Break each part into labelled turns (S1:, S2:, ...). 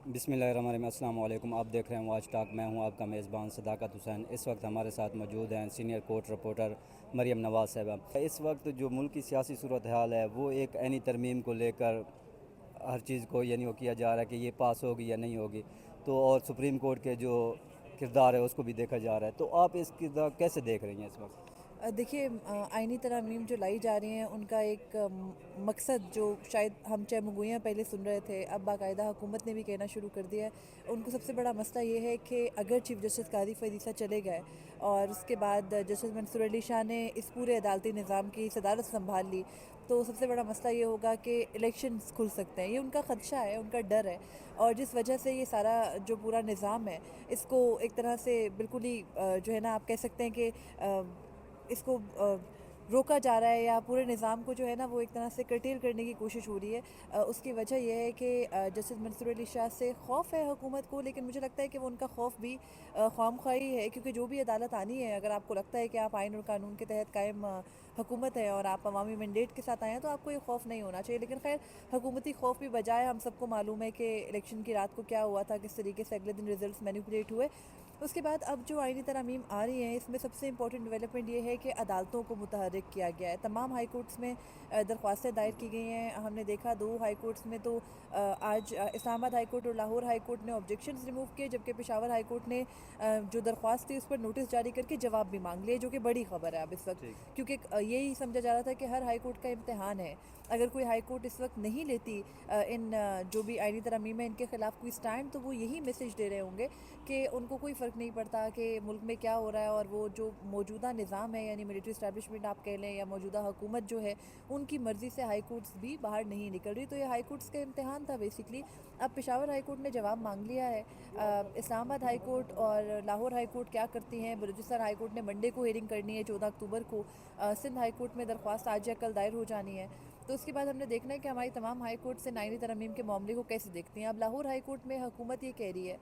S1: बिस्मिल्लाहिर्रहमानिर्रहीम। अस्सलाम वालेकुम। आप देख रहे हैं वाच टॉक। मैं हूं आपका मेज़बान सदाकत हुसैन। इस वक्त हमारे साथ मौजूद हैं सीनियर कोर्ट रिपोर्टर मरियम नवाज़ साहबा। इस वक्त जो मुल्क की सियासी सूरत हाल है वो एक ऐनी तरमीम को लेकर हर चीज़ को यानी वो किया जा रहा है कि ये पास होगी या नहीं होगी, तो और सुप्रीम कोर्ट के जो किरदार है उसको भी देखा जा रहा है। तो आप इस किरदार कैसे देख रही हैं इस वक्त?
S2: देखिए, आइनी तरमीम जो लाई जा रही हैं उनका एक मकसद जो शायद हम चहमुगोयाँ पहले सुन रहे थे, अब बाकायदा हुकूमत ने भी कहना शुरू कर दिया है। उनको सबसे बड़ा मसला ये है कि अगर चीफ जस्टिस कादी फरीसा चले गए और उसके बाद जस्टिस मंसूर अली शाह ने इस पूरे अदालती निज़ाम की सदारत संभाल ली, तो सबसे बड़ा मसला ये होगा कि इलेक्शंस खुल सकते हैं। ये उनका ख़दशा है, उनका डर है। और जिस वजह से ये सारा जो पूरा निज़ाम है, इसको एक तरह से बिल्कुल ही जो है ना, आप कह सकते हैं कि इसको रोका जा रहा है, या पूरे निज़ाम को जो है ना वो एक तरह से कर्टेल करने की कोशिश हो रही है। उसकी वजह यह है कि जस्टिस मंसूर अली शाह से खौफ है हुकूमत को, लेकिन मुझे लगता है कि वो उनका खौफ भी ख्वामख्वाही है, क्योंकि जो भी अदालत आनी है, अगर आपको लगता है कि आप आइन और कानून के तहत कायम हुकूमत है और आप अवामी मैंडेट के साथ आए हैं, तो आपको ये खौफ नहीं होना चाहिए। लेकिन खैर, हुकूमती खौफ भी बजाय, हम सबको मालूम है कि इलेक्शन की रात को क्या हुआ था, किस तरीके से अगले दिन रिजल्ट मैनिपुलेट हुए। उसके बाद अब जो आइनी तरमीम आ रही हैं, इसमें सबसे इंपॉर्टेंट डेवलपमेंट ये है कि अदालतों को मुतहर्रिक किया गया है। तमाम हाई कोर्ट्स में दरख्वास्तें दायर की गई हैं। हमने देखा दो हाई कोर्ट्स में तो आज इस्लामाबाद हाई कोर्ट और लाहौर हाई कोर्ट ने ऑब्जेक्शंस रिमूव किए, जबकि पेशावर हाई कोर्ट ने जो दरख्वास्त थी उस पर नोटिस जारी करके जवाब भी मांग लिए, जो कि बड़ी खबर है अब इस वक्त।
S1: ठीक।
S2: क्योंकि यही समझा जा रहा था कि हर हाई कोर्ट का इम्तहान है। अगर कोई हाई कोर्ट इस वक्त नहीं लेती जो भी आइनी तरमीम है इनके खिलाफ कोई स्टैंड, तो वो यही मैसेज दे रहे होंगे कि उनको कोई फ़र्क नहीं पड़ता कि मुल्क में क्या हो रहा है, और वो जो मौजूदा निज़ाम है, यानी मिलिट्री इस्टेब्लिशमेंट आप कह लें, या मौजूदा हुकूमत जो है, उनकी मर्ज़ी से हाई कोर्ट्स भी बाहर नहीं निकल रही। तो ये हाई कोर्ट्स का इम्तहान था बेसिकली। अब पेशावर हाई कोर्ट ने जवाब मांग लिया है। इस्लामाबाद हाई कोर्ट और लाहौर हाई कोर्ट क्या करती हैं? बलूचिस्तान हाई कोर्ट ने मंडे को हेयरिंग करनी है, 14 अक्टूबर को। सिंध हाई कोर्ट में दरख्वास्त आज या कल दायर हो जानी है। तो उसके बाद हमने देखना है कि हमारी तमाम हाई कोर्ट से आइनी तरमीम के मामले को कैसे देखती हैं। अब लाहौर हाई कोर्ट में हुकूमत ये कह रही है,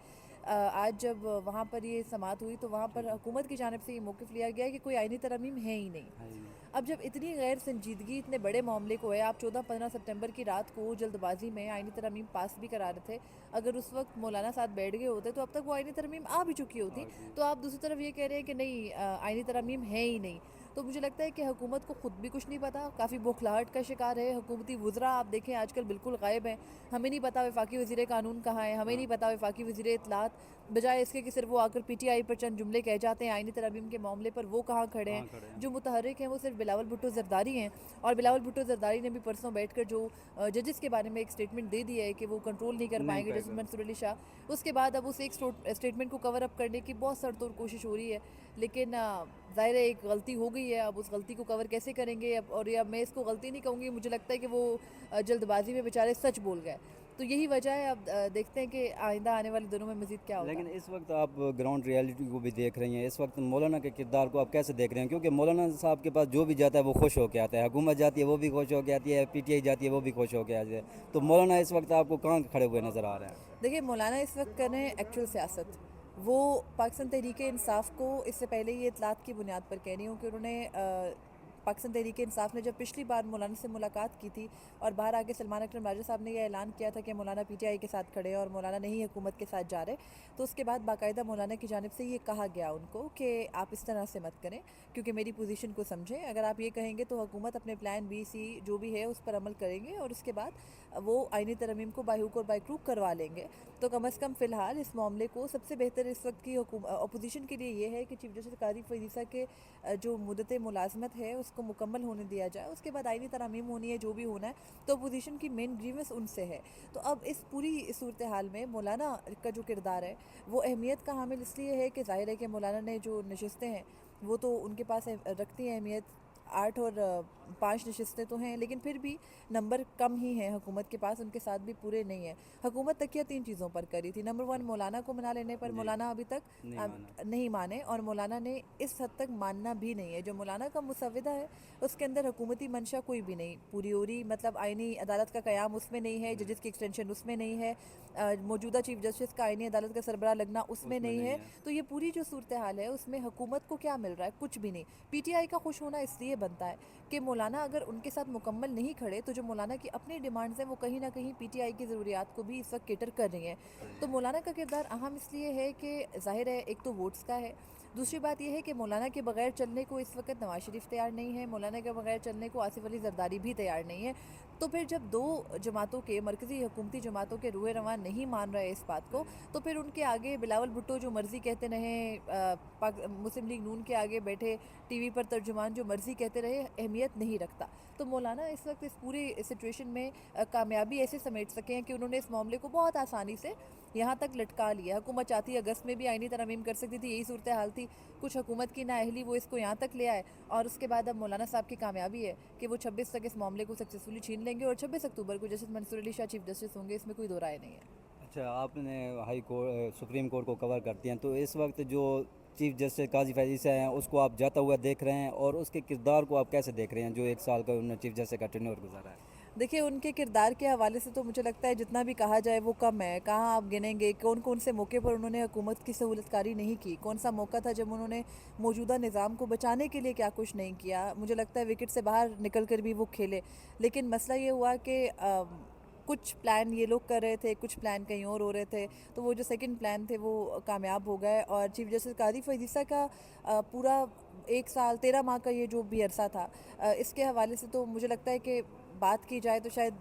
S2: आज जब वहाँ पर ये समाअत हुई तो वहाँ पर
S1: ठीक है।
S2: हुकूमत की जानिब से ये मौक़िफ़ लिया गया है कि कोई आइनी तरमीम है ही नहीं।
S1: है ही नहीं।
S2: अब जब इतनी गैर संजीदगी इतने बड़े मामले को है, आप 14-15 सितंबर की रात को जल्दबाजी में आइनी तरमीम पास भी करा रहे थे। अगर उस वक्त मौलाना साथ बैठ गए होते तो अब तक वो आइनी तरमीम आ भी चुकी होती।
S1: जी।
S2: तो आप दूसरी तरफ ये कह रहे हैं कि नहीं, आइनी तरमीम है ही नहीं। तो मुझे लगता है कि हुकूमत को ख़ुद भी कुछ नहीं पता, काफ़ी बौखलाहट का शिकार है। हुकूमती वुज़रा आप देखें आजकल बिल्कुल गायब हैं। हमें नहीं पता वफाकी वज़ीर कानून कहाँ है, हमें
S1: हाँ।
S2: नहीं पता वफाकी वज़ीर इत्तलात, बजाय इसके कि सिर्फ वो आकर PTI पर चंद जुमले कह जाते हैं आइनी तरमीम के मामले पर, वो कहाँ खड़े हैं।
S1: कहाँ खड़े हैं?
S2: जो मुतहर्रिक हैं वो सिर्फ बिलावल भुट्टो ज़रदारी हैं। और बिलावल भुट्टो ज़रदारी ने भी परसों बैठकर जो जजेस के बारे में एक स्टेटमेंट दे दी है कि वो कंट्रोल नहीं कर
S1: नहीं
S2: पाएंगे जस्टिस
S1: पाएगा।
S2: मंसूर अली शाह, उसके बाद अब उस एक स्टेटमेंट को कवर अप करने की बहुत सर तोड़ कोशिश हो रही है। लेकिन ज़ाहिर है एक गलती हो गई है, अब उस गलती को कवर कैसे करेंगे? अब और ये, अब मैं इसको गलती नहीं कहूँगी, मुझे लगता है कि वो जल्दबाजी में बेचारे सच बोल गए। तो यही वजह है। अब देखते हैं कि आइंदा आने वाले दिनों में मज़ीद क्या होगा।
S1: लेकिन इस वक्त आप ग्राउंड रियलिटी को भी देख रही हैं। इस वक्त मौलाना के किरदार को आप कैसे देख रहे हैं? क्योंकि मौलाना साहब के पास जो भी जाता है वो खुश होकर आता है, हुकूमत जाती है वो भी खुश होकर आती है, PTI जाती है वो भी खुश होकर आती है। तो मौलाना इस वक्त आपको कहाँ खड़े हुए नज़र आ रहे हैं?
S2: देखिए, मौलाना इस वक्त कर रहे हैं एक्चुअल सियासत। वो पाकिस्तान तहरीक इंसाफ को, इससे पहले ये इतलात की बुनियाद पर कह रही हूँ कि उन्होंने पाकिस्तान तहरीक इंसाफ ने जब पिछली बार मौलाना से मुलाकात की थी और बाहर आके सलमान अकरम राजा साहब ने यह ऐलान किया था कि मौलाना PTI के साथ खड़े हैं और मौलाना नहीं हुकूमत के साथ जा रहे, तो उसके बाद बाकायदा मौलाना की जानिब से ये कहा गया उनको कि आप इस तरह से मत करें, क्योंकि मेरी पोजीशन को समझें। अगर आप ये कहेंगे तो हुकूमत अपने प्लान B, C जो भी है उस पर अमल करेंगे, और उसके बाद वो आइनी तरमीम को बाहुक और बाइक्रूक करवा लेंगे। तो कम अज़ कम फ़िलहाल इस मामले को सबसे बेहतर इस वक्त की अपोजिशन के लिए ये है कि चीफ जस्टिस कादी फरीसा के जो मुद्दत मुलाजमत है उसको मुकम्मल होने दिया जाए, उसके बाद आइनी तरमीम होनी है, जो भी होना है। तो अपोजिशन की मेन ग्रीवेंस उनसे है। तो अब इस पूरी सूरत हाल में मौलाना का जो किरदार है वो अहमियत का हामिल इसलिए है कि ज़ाहिर है कि मौलाना ने जो नशस्तें हैं वो तो उनके पास रखती हैं अहमियत। 8 और 5 नशस्तें तो हैं, लेकिन फिर भी नंबर कम ही हैं हुकूमत के पास, उनके साथ भी पूरे नहीं है। हुकूमत तकिया 3 चीज़ों पर करी थी। नंबर 1, मौलाना को मना लेने पर।
S1: जी।
S2: मौलाना अभी तक
S1: नहीं माना।
S2: नहीं माने, और मौलाना ने इस हद तक मानना भी नहीं है। जो मौलाना का मुसविदा है उसके अंदर हुकूमती मंशा कोई भी नहीं पूरी हो रही, मतलब आइनी अदालत का क़याम उसमें नहीं है,
S1: नहीं।
S2: जजेस की एक्सटेंशन उसमें नहीं है, मौजूदा चीफ जस्टिस का आइनी अदालत का सरबराह लगना उसमें
S1: उसमें
S2: नहीं
S1: नहीं
S2: है।
S1: है।
S2: तो ये पूरी जो सूरत हाल है उसमें हुकूमत को क्या मिल रहा है? कुछ भी नहीं। PTI का खुश होना इसलिए बनता है कि مولانا اگر ان کے ساتھ مکمل نہیں کھڑے تو جو مولانا کی اپنی ڈیمانڈز ہیں وہ کہیں نہ کہیں پی ٹی آئی کی ضروریات کو بھی اس وقت کیٹر کر رہی ہیں. تو مولانا کا کردار اہم اس لیے ہے کہ ظاہر ہے ایک تو ووٹس کا ہے, دوسری بات یہ ہے کہ مولانا کے بغیر چلنے کو اس وقت نواز شریف تیار نہیں ہے, مولانا کے بغیر چلنے کو آصف علی زرداری بھی تیار نہیں ہے. تو پھر جب دو جماعتوں کے مرکزی حکومتی جماعتوں کے روح رواں نہیں مان رہے اس بات کو, تو پھر ان کے آگے بلاول بھٹو جو مرضی کہتے رہیں, مسلم لیگ نون کے آگے بیٹھے ٹی وی پر ترجمان جو مرضی کہتے رہے, اہمیت نہیں رکھتا. تو مولانا اس وقت اس پوری سچویشن میں کامیابی ایسے سمیٹ سکے ہیں کہ انہوں نے اس معاملے کو بہت آسانی سے یہاں تک لٹکا لیا. حکومت چاہتی اگست میں بھی آئینی ترامیم کر سکتی تھی, یہی صورتحال تھی. کچھ حکومت کی نااہلی وہ اس کو یہاں تک لے آئے, اور اس کے بعد اب مولانا صاحب کی کامیابی ہے کہ وہ 26 تک اس معاملے کو سکسیسفلی چھین لیں گے, اور 26 اکتوبر کو جسٹس منصور علی شاہ چیف جسٹس ہوں گے, اس میں کوئی دو رائے نہیں ہے.
S1: اچھا, آپ نے ہائی کورٹ سپریم کورٹ کو کور کرتی ہیں, تو اس وقت جو چیف جسٹس قاضی فیض عیسیٰ ہیں اس کو آپ جاتا ہوا دیکھ رہے ہیں, اور اس کے کردار کو آپ کیسے دیکھ رہے ہیں جو ایک سال کا انہوں نے چیف جسٹس کا ٹینیور گزارا ہے؟
S2: دیکھیے, ان کے کردار کے حوالے سے تو مجھے لگتا ہے جتنا بھی کہا جائے وہ کم ہے. کہاں آپ گنیں گے کون کون سے موقع پر انہوں نے حکومت کی سہولت کاری نہیں کی, کون سا موقع تھا جب انہوں نے موجودہ نظام کو بچانے کے لیے کیا کچھ نہیں کیا. مجھے لگتا ہے وکٹ سے باہر نکل کر بھی وہ کھیلے, لیکن مسئلہ یہ ہوا کہ کچھ پلان یہ لوگ کر رہے تھے, کچھ پلان کہیں اور ہو رہے تھے, تو وہ جو سیکنڈ پلان تھے وہ کامیاب ہو گئے. اور چیف جسٹس قاضی فیض عیسیٰ کا پورا 1 سال 13 ماہ کا یہ جو بھی عرصہ تھا, اس کے حوالے سے تو مجھے لگتا ہے کہ بات کی جائے تو شاید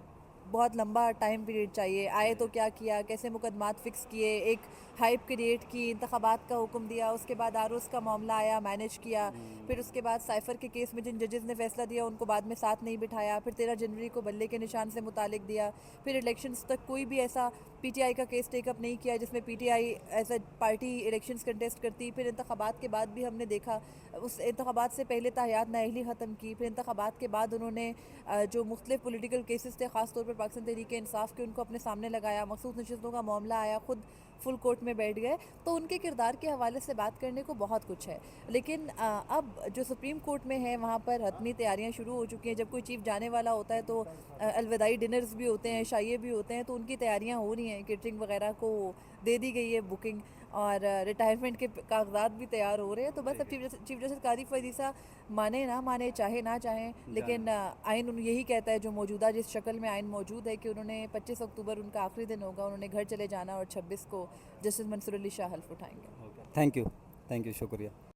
S2: بہت لمبا ٹائم پیریڈ چاہیے. آئے تو کیا کیا, کیسے مقدمات فکس کیے, ایک ہائپ کریٹ کی, انتخابات کا حکم دیا, اس کے بعد آروز کا معاملہ آیا, مینیج کیا, پھر اس کے بعد سائفر کے کیس میں جن ججز نے فیصلہ دیا ان کو بعد میں ساتھ نہیں بٹھایا, پھر 13 جنوری کو بلے کے نشان سے متعلق دیا, پھر الیکشنز تک کوئی بھی ایسا پی ٹی آئی کا کیس ٹیک اپ نہیں کیا جس میں P T I as a party elections contest کرتی. پھر انتخابات کے بعد بھی ہم نے دیکھا, اس انتخابات سے پہلے تاحیات نااہلی ختم کی, پھر انتخابات کے بعد انہوں نے جو مختلف پولیٹیکل کیسز تھے, خاص طور پر پاکستان تحریک انصاف کے, ان کو اپنے سامنے لگایا. مخصوص نشستوں کا معاملہ آیا, خود فل کورٹ میں بیٹھ گئے. تو ان کے کردار کے حوالے سے بات کرنے کو بہت کچھ ہے, لیکن اب جو سپریم کورٹ میں ہے وہاں پر حتمی تیاریاں شروع ہو چکی ہیں. جب کوئی چیف جانے والا ہوتا ہے تو الوداعی ڈنرز بھی ہوتے ہیں, شائیے بھی ہوتے ہیں, تو ان کی تیاریاں ہو رہی ہیں. کیٹرنگ وغیرہ کو دے دی گئی ہے بکنگ, اور ریٹائرمنٹ کے کاغذات بھی تیار ہو رہے ہیں. تو بس اب چیف جسٹس قاضی فیض عیسیٰ مانے نہ مانے, چاہے نہ چاہیں, لیکن آئین یہی کہتا ہے جو موجودہ جس شکل میں آئین موجود ہے کہ انہوں نے 25 اکتوبر ان کا آخری دن ہوگا, انہوں نے گھر چلے جانا, اور 26 کو جسٹس منصور علی شاہ حلف اٹھائیں گے.
S1: تھینک یو, شکریہ.